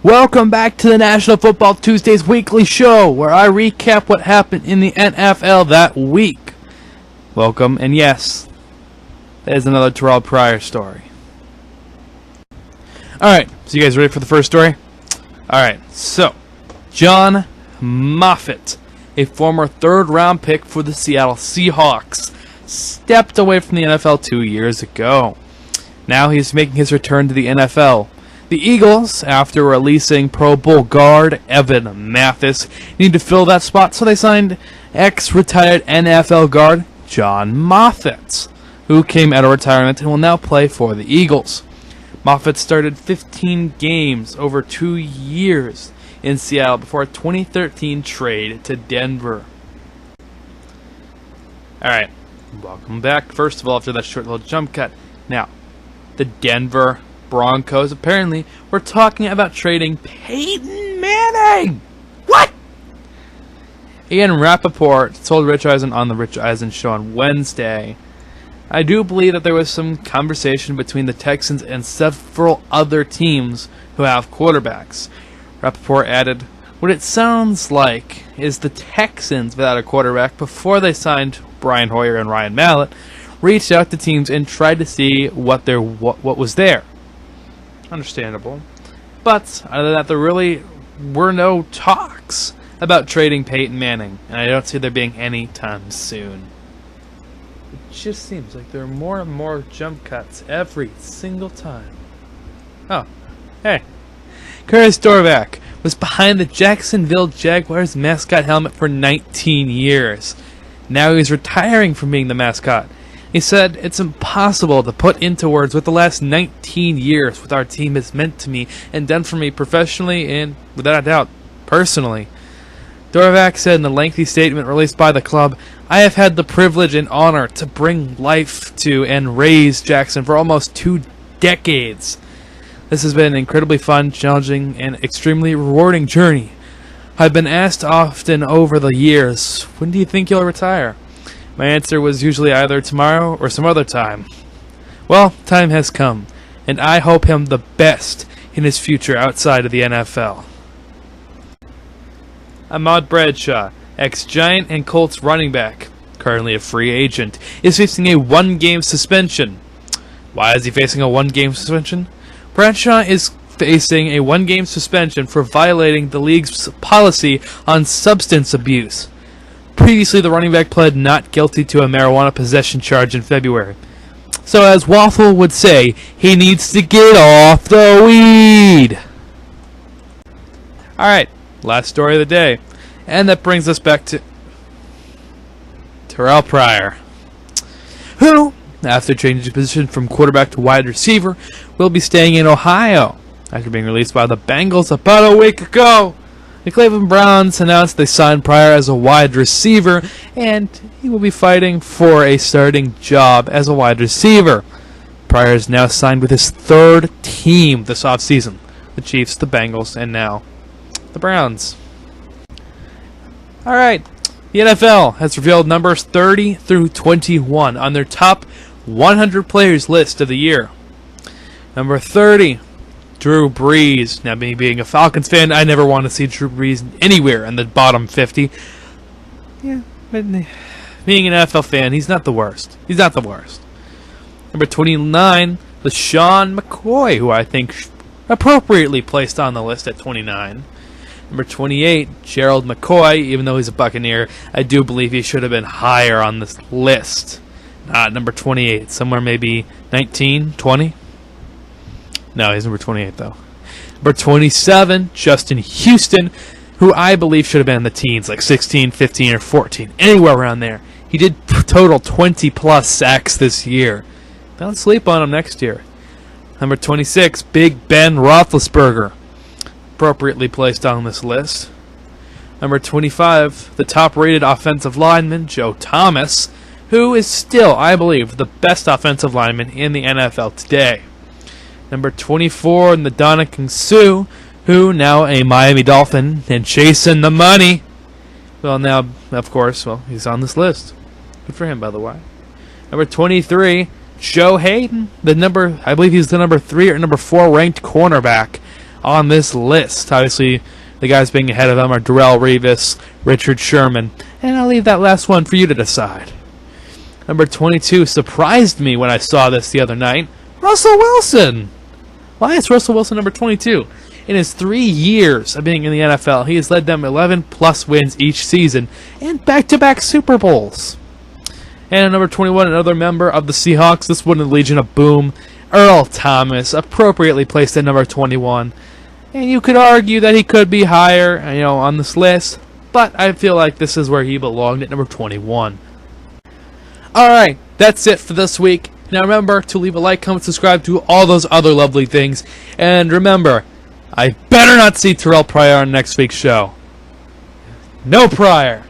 Welcome back to the National Football Tuesdays weekly show, where I recap what happened in the NFL that week. Welcome, and yes, there's another Terrell Pryor story. Alright, so you guys ready for the first story? Alright, so, John Moffitt, a former third-round pick for the Seattle Seahawks, stepped away from the NFL 2 years ago. Now he's making his return to the NFL. The Eagles, after releasing Pro Bowl guard Evan Mathis, need to fill that spot, so they signed ex-retired NFL guard John Moffitt, who came out of retirement and will now play for the Eagles. Moffitt started 15 games over 2 years in Seattle before a 2013 trade to Denver. Alright, welcome back. First of all, after that short little jump cut. Now, the Denver Broncos apparently were talking about trading Peyton Manning. What? Ian Rappaport told Rich Eisen on the Rich Eisen show on Wednesday, I do believe that there was some conversation between the Texans and several other teams who have quarterbacks. Rappaport added, what it sounds like is the Texans, without a quarterback, before they signed Brian Hoyer and Ryan Mallett, reached out to teams and tried to see what was there. Understandable. But other than that, there really were no talks about trading Peyton Manning, and I don't see there being any time soon. It just seems like there are more and more jump cuts every single time. Oh, hey. Curtis Dorvac was behind the Jacksonville Jaguars mascot helmet for 19 years. Now he's retiring from being the mascot. He said, it's impossible to put into words what the last 19 years with our team has meant to me and done for me professionally and, without a doubt, personally. Dorvac said in a lengthy statement released by the club, I have had the privilege and honor to bring life to and raise Jackson for almost 2 decades. This has been an incredibly fun, challenging, and extremely rewarding journey. I've been asked often over the years, when do you think you'll retire? My answer was usually either tomorrow or some other time. Well, time has come, and I hope him the best in his future outside of the NFL. Ahmad Bradshaw, ex-Giant and Colts running back, currently a free agent, is facing a 1-game suspension. Why is he facing a 1-game suspension? Bradshaw is facing a 1-game suspension for violating the league's policy on substance abuse. Previously, the running back pled not guilty to a marijuana possession charge in February. So, as Waffle would say, he needs to get off the weed. Alright, last story of the day. And that brings us back to Terrell Pryor, who, after changing position from quarterback to wide receiver, will be staying in Ohio after being released by the Bengals about a week ago. The Cleveland Browns announced they signed Pryor as a wide receiver, and he will be fighting for a starting job as a wide receiver. Pryor is now signed with his 3rd team this offseason, the Chiefs, the Bengals, and now the Browns. Alright, the NFL has revealed numbers 30 through 21 on their top 100 players list of the year. Number 30. Drew Brees. Now, me being a Falcons fan, I never want to see Drew Brees anywhere in the bottom 50. Yeah, but being an NFL fan, he's not the worst. He's not the worst. Number 29, LeSean McCoy, who I think appropriately placed on the list at 29. Number 28, Gerald McCoy, even though he's a Buccaneer, I do believe he should have been higher on this list. Not number 28, somewhere maybe 19, 20? No, he's number 28, though. Number 27, Justin Houston, who I believe should have been in the teens, like 16, 15, or 14, anywhere around there. He did total 20-plus sacks this year. Don't sleep on him next year. Number 26, Big Ben Roethlisberger, appropriately placed on this list. Number 25, the top-rated offensive lineman, Joe Thomas, who is still, I believe, the best offensive lineman in the NFL today. Number 24, Ndamukong Suh, who now a Miami Dolphin and chasing the money. Well, now, of course, he's on this list. Good for him, by the way. Number 23, Joe Hayden, I believe he's the number 3 or number 4 ranked cornerback on this list. Obviously, the guys being ahead of him are Darrelle Revis, Richard Sherman, and I'll leave that last one for you to decide. Number 22 surprised me when I saw this the other night. Russell Wilson! Why is Russell Wilson number 22? In his 3 years of being in the NFL, he has led them 11-plus wins each season and back-to-back Super Bowls. And at number 21, another member of the Seahawks, this one in the Legion of Boom, Earl Thomas, appropriately placed at number 21. And you could argue that he could be higher, on this list, but I feel like this is where he belonged at number 21. Alright, that's it for this week. Now remember to leave a like, comment, subscribe, do all those other lovely things. And remember, I better not see Terrell Pryor on next week's show. No Pryor!